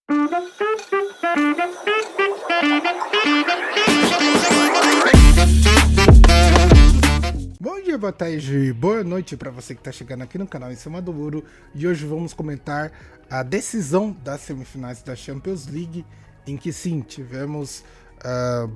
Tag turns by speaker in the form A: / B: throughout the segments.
A: Bom dia, boa tarde, boa noite para você que está chegando aqui no canal Em Cima do Muro. E hoje vamos comentar a decisão das semifinais da Champions League, em que sim, tivemos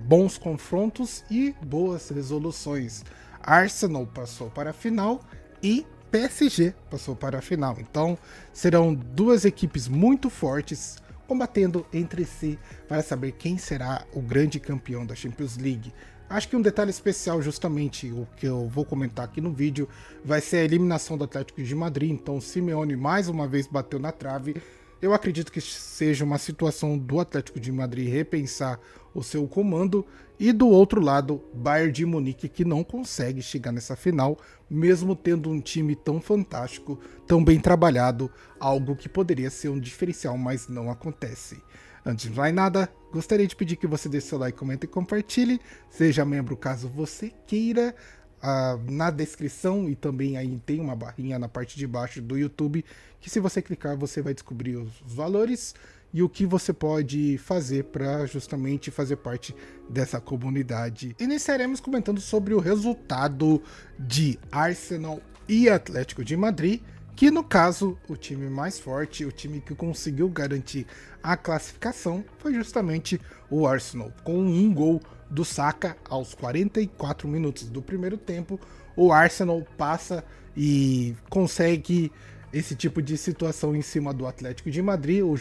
A: bons confrontos e boas resoluções. Arsenal passou para a final e PSG passou para a final. Então serão duas equipes muito fortes combatendo entre si para saber quem será o grande campeão da Champions League. Acho que um detalhe especial, justamente o que eu vou comentar aqui no vídeo, vai ser a eliminação do Atlético de Madrid. Então o Simeone mais uma vez bateu na trave. Eu acredito que seja uma situação do Atlético de Madrid repensar o seu comando, e do outro lado, Bayern de Munique, que não consegue chegar nessa final, mesmo tendo um time tão fantástico, tão bem trabalhado, algo que poderia ser um diferencial, mas não acontece. Antes de mais nada, gostaria de pedir que você deixe seu like, comente e compartilhe. Seja membro caso você queira. Na descrição e também aí tem uma barrinha na parte de baixo do YouTube, que se você clicar você vai descobrir os valores e o que você pode fazer para justamente fazer parte dessa comunidade. Iniciaremos comentando sobre o resultado de Arsenal e Atlético de Madrid, que no caso, o time mais forte, o time que conseguiu garantir a classificação, foi justamente o Arsenal. Com um gol do Saka aos 44 minutos do primeiro tempo, o Arsenal passa e consegue esse tipo de situação em cima do Atlético de Madrid. O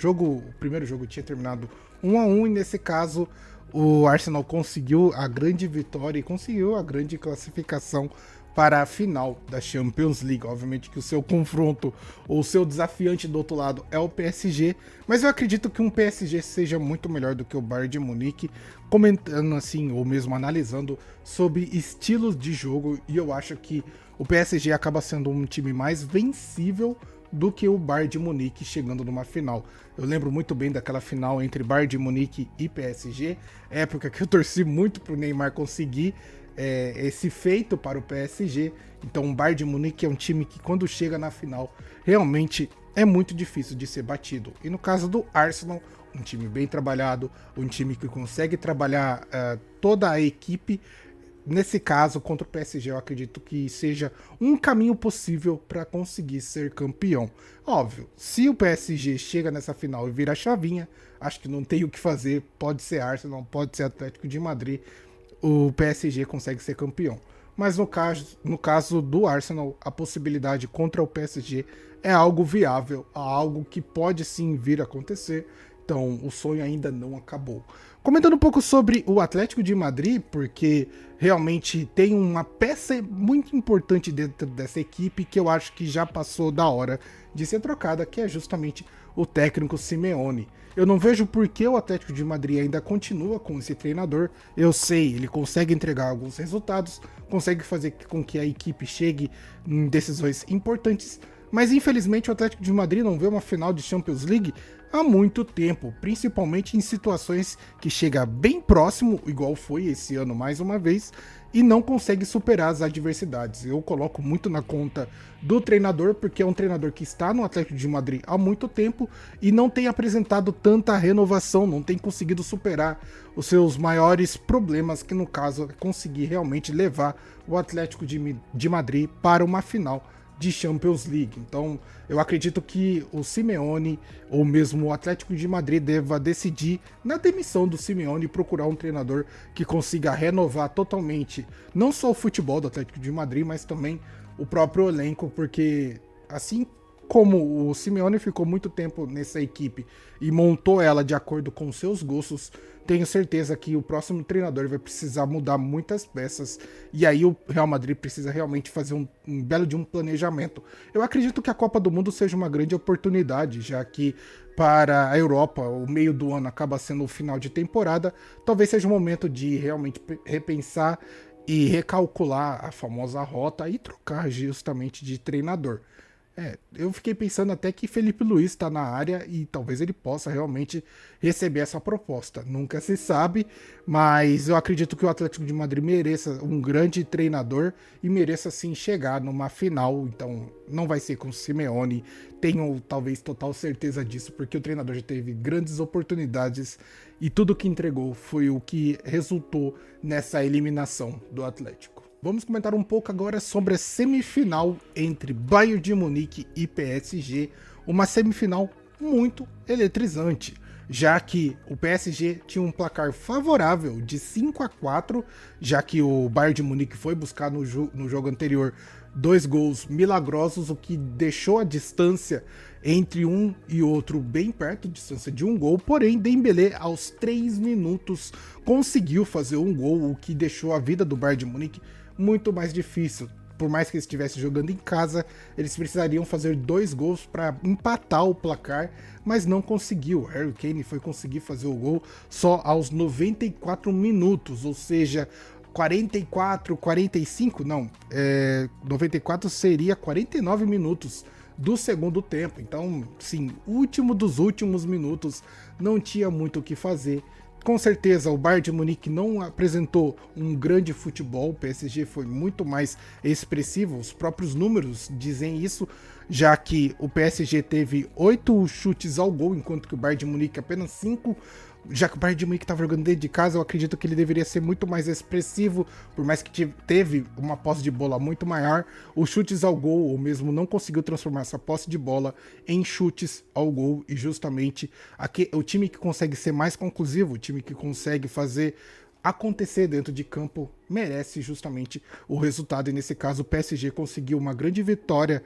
A: primeiro jogo tinha terminado 1-1 e nesse caso o Arsenal conseguiu a grande vitória e conseguiu a grande classificação para a final da Champions League. Obviamente que o seu confronto ou o seu desafiante do outro lado é o PSG, mas eu acredito que um PSG seja muito melhor do que o Bayern de Munique, comentando assim, ou mesmo analisando sobre estilos de jogo, e eu acho que o PSG acaba sendo um time mais vencível do que o Bayern de Munique chegando numa final. Eu lembro muito bem daquela final entre Bayern de Munique e PSG, época que eu torci muito pro Neymar conseguir esse feito para o PSG. Então o Bayern de Munique é um time que quando chega na final realmente é muito difícil de ser batido. E no caso do Arsenal, um time bem trabalhado, um time que consegue trabalhar toda a equipe. Nesse caso, contra o PSG, eu acredito que seja um caminho possível para conseguir ser campeão. Óbvio, se o PSG chega nessa final e vira a chavinha, acho que não tem o que fazer, pode ser Arsenal, pode ser Atlético de Madrid, o PSG consegue ser campeão. Mas no caso do Arsenal, a possibilidade contra o PSG é algo viável, algo que pode sim vir a acontecer. Então o sonho ainda não acabou. Comentando um pouco sobre o Atlético de Madrid, porque realmente tem uma peça muito importante dentro dessa equipe que eu acho que já passou da hora de ser trocada, que é justamente o técnico Simeone. Eu não vejo por que o Atlético de Madrid ainda continua com esse treinador. Eu sei, ele consegue entregar alguns resultados, consegue fazer com que a equipe chegue em decisões importantes, mas infelizmente o Atlético de Madrid não vê uma final de Champions League há muito tempo, principalmente em situações que chega bem próximo, igual foi esse ano mais uma vez, e não consegue superar as adversidades. Eu coloco muito na conta do treinador, porque é um treinador que está no Atlético de Madrid há muito tempo e não tem apresentado tanta renovação, não tem conseguido superar os seus maiores problemas, que no caso é conseguir realmente levar o Atlético de Madrid para uma final de Champions League. Então eu acredito que o Simeone ou mesmo o Atlético de Madrid deva decidir na demissão do Simeone e procurar um treinador que consiga renovar totalmente não só o futebol do Atlético de Madrid, mas também o próprio elenco, porque assim como o Simeone ficou muito tempo nessa equipe e montou ela de acordo com seus gostos, tenho certeza que o próximo treinador vai precisar mudar muitas peças, e aí o Real Madrid precisa realmente fazer um belo de um planejamento. Eu acredito que a Copa do Mundo seja uma grande oportunidade, já que para a Europa o meio do ano acaba sendo o final de temporada, talvez seja o momento de realmente repensar e recalcular a famosa rota e trocar justamente de treinador. Eu fiquei pensando até que Felipe Luiz está na área e talvez ele possa realmente receber essa proposta. Nunca se sabe, mas eu acredito que o Atlético de Madrid mereça um grande treinador e mereça sim chegar numa final. Então não vai ser com o Simeone, tenho talvez total certeza disso, porque o treinador já teve grandes oportunidades e tudo que entregou foi o que resultou nessa eliminação do Atlético. Vamos comentar um pouco agora sobre a semifinal entre Bayern de Munique e PSG, uma semifinal muito eletrizante, já que o PSG tinha um placar favorável de 5-4, já que o Bayern de Munique foi buscar no jogo anterior 2 gols milagrosos, o que deixou a distância entre um e outro bem perto, distância de 1 gol, porém Dembélé aos 3 minutos conseguiu fazer 1 gol, o que deixou a vida do Bayern de Munique muito mais difícil. Por mais que eles estivessem jogando em casa, eles precisariam fazer 2 gols para empatar o placar, mas não conseguiu. Harry Kane foi conseguir fazer o gol só aos 94 minutos, ou seja, 44, 45, não, 94 seria 49 minutos do segundo tempo. Então, sim, último dos últimos minutos, não tinha muito o que fazer. Com certeza o Bayern de Munique não apresentou um grande futebol, o PSG foi muito mais expressivo, os próprios números dizem isso, já que o PSG teve 8 chutes ao gol, enquanto que o Bayern de Munique apenas 5. Já que o Bayern de Munique estava jogando dentro de casa, eu acredito que ele deveria ser muito mais expressivo, por mais que teve uma posse de bola muito maior, os chutes ao gol, ou mesmo não conseguiu transformar essa posse de bola em chutes ao gol, e justamente o time que consegue ser mais conclusivo, o time que consegue fazer acontecer dentro de campo, merece justamente o resultado, e nesse caso o PSG conseguiu uma grande vitória.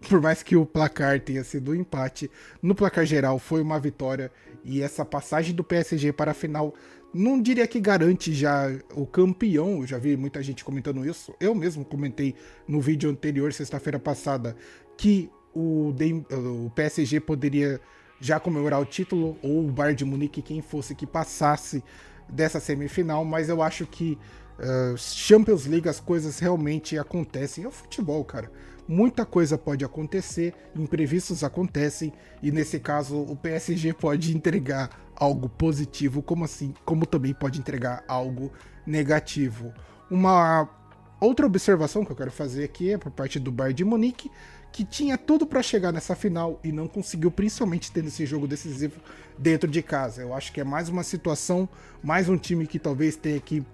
A: Por mais que o placar tenha sido um empate, no placar geral foi uma vitória, e essa passagem do PSG para a final não diria que garante já o campeão. Eu já vi muita gente comentando isso, eu mesmo comentei no vídeo anterior, sexta-feira passada, que o PSG poderia já comemorar o título, ou o Bayern de Munique, quem fosse que passasse dessa semifinal, mas eu acho que Champions League as coisas realmente acontecem, é o futebol, cara. Muita coisa pode acontecer, imprevistos acontecem, e nesse caso o PSG pode entregar algo positivo, como também pode entregar algo negativo. Uma outra observação que eu quero fazer aqui é por parte do Bayern de Munique, que tinha tudo para chegar nessa final e não conseguiu, principalmente tendo esse jogo decisivo dentro de casa. Eu acho que é mais uma situação, mais um time que talvez tenha que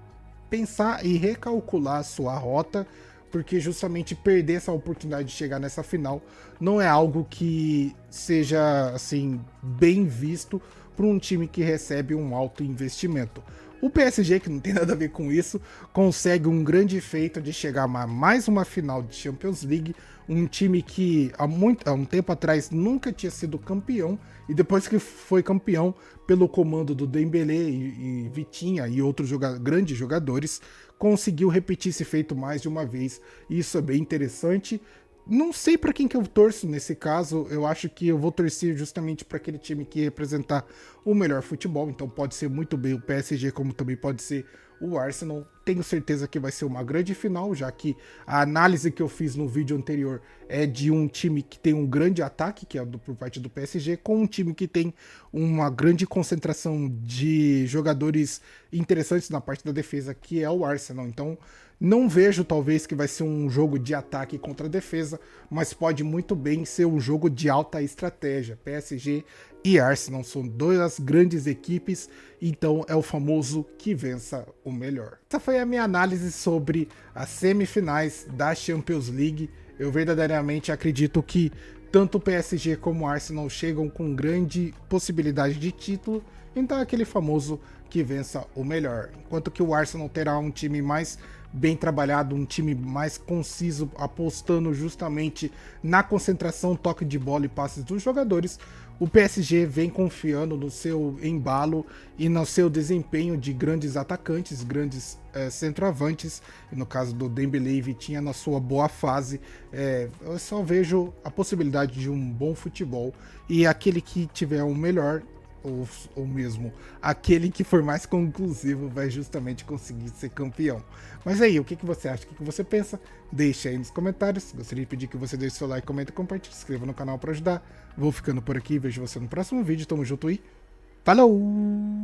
A: pensar e recalcular a sua rota, porque justamente perder essa oportunidade de chegar nessa final não é algo que seja assim bem visto por um time que recebe um alto investimento. O PSG, que não tem nada a ver com isso, consegue um grande feito de chegar a mais uma final de Champions League, um time que há um tempo atrás nunca tinha sido campeão, e depois que foi campeão, pelo comando do Dembélé e Vitinha e outros grandes jogadores, conseguiu repetir esse feito mais de uma vez, e isso é bem interessante. Não sei para quem que eu torço nesse caso, eu acho que eu vou torcer justamente para aquele time que representar o melhor futebol, então pode ser muito bem o PSG, como também pode ser o Arsenal. Tenho certeza que vai ser uma grande final, já que a análise que eu fiz no vídeo anterior é de um time que tem um grande ataque, que é por parte do PSG, com um time que tem uma grande concentração de jogadores interessantes na parte da defesa, que é o Arsenal. Então não vejo talvez que vai ser um jogo de ataque contra a defesa, mas pode muito bem ser um jogo de alta estratégia. PSG e Arsenal são duas grandes equipes, então é o famoso que vença o melhor. Essa foi a minha análise sobre as semifinais da Champions League. Eu verdadeiramente acredito que tanto o PSG como o Arsenal chegam com grande possibilidade de título, então é aquele famoso que vença o melhor. Enquanto que o Arsenal terá um time mais bem trabalhado, um time mais conciso, apostando justamente na concentração, toque de bola e passes dos jogadores, o PSG vem confiando no seu embalo e no seu desempenho de grandes atacantes, grandes centroavantes, e no caso do Dembélé e Vitinha na sua boa fase. Eu só vejo a possibilidade de um bom futebol, e aquele que tiver o melhor ou mesmo aquele que for mais conclusivo vai justamente conseguir ser campeão. Mas aí, o que você acha? O que você pensa? Deixa aí nos comentários. Gostaria de pedir que você deixe seu like, comenta, compartilhe, se inscreva no canal para ajudar. Vou ficando por aqui, vejo você no próximo vídeo. Tamo junto e falou!